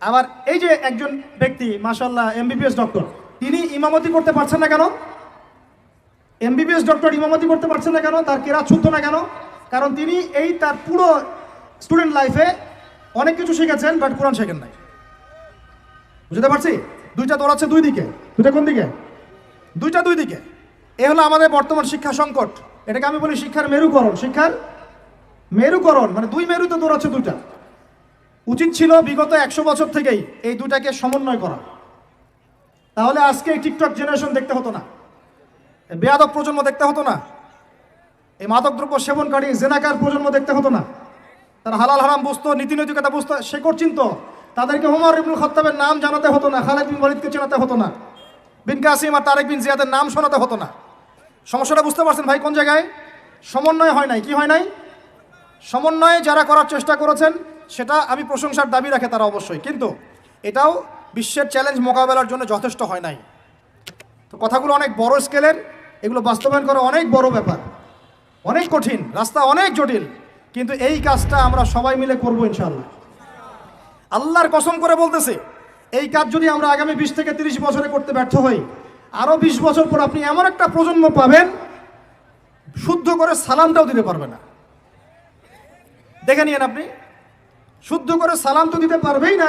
আবার এই যে একজন ব্যক্তি মাশাআল্লাহ এমবিবিএস ডক্টর, তিনি ইমামতি করতে পারছেন না কেন? এমবিবিএস ডক্টর ইমামতি করতে পারছেন না কেন? তার কেরাত শুদ্ধ না কেন? কারণ তিনি এই তার পুরো স্টুডেন্ট লাইফে অনেক কিছু শিখেছেন, বাট কোরআন শেখেন নাই। বুঝতে পারছি? দুইটা দৌড়াচ্ছে দুই দিকে। দুইটা কোন দিকে? দুইটা দুই দিকে। এ হলো আমাদের বর্তমান শিক্ষা সংকট। এটাকে আমি বলি শিক্ষার মেরুকরণ। শিক্ষার মেরুকরণ মানে দুই মেরুতে দৌড়াচ্ছে দুইটা। উচিত ছিল বিগত 100 বছর থেকেই এই দুটাকে সমন্বয় করা। তাহলে আজকে এই টিকটক জেনারেশন দেখতে হতো না, বেয়াদব প্রজন্ম দেখতে হতো না, এই মাদকদ্রব্য সেবনকারী জেনাকার প্রজন্ম দেখতে হতো না। তারা হালাল হারাম বুঝতো, নীতি নৈতিকতা বুঝতো, শেকড় চিনতো। তাদেরকে ওমর ইবনুল খাত্তাবের নাম জানাতে হতো না, খালিদ বিন ওয়ালিদকে চেনাতে হতো না, বিন কাসিম আর তারেক বিন জিয়াদের নাম শোনাতে হতো না। সমস্যাটা বুঝতে পারছেন ভাই কোন জায়গায়? সমন্বয় হয় নাই। কি হয় নাই? সমন্বয়ে যারা করার চেষ্টা করেছেন সেটা আমি প্রশংসার দাবি রাখে তারা অবশ্যই, কিন্তু এটাও বিশ্বের চ্যালেঞ্জ মোকাবেলার জন্য যথেষ্ট হয় নাই। তো কথাগুলো অনেক বড় স্কেলের, এগুলো বাস্তবায়ন করা অনেক বড় ব্যাপার, অনেক কঠিন, রাস্তা অনেক জটিল, কিন্তু এই কাজটা আমরা সবাই মিলে করবো ইনশাআল্লাহ। আল্লাহর কসম করে বলতেছে, এই কাজ যদি আমরা আগামী 20 থেকে 30 বছরে করতে ব্যর্থ হই, আরো 20 বছর পর আপনি এমন একটা প্রজন্ম পাবেন শুদ্ধ করে সালামটাও দিতে পারবে না। দেখে নিয়েন আপনি, শুদ্ধ করে সালাম তো দিতে পারবেই না।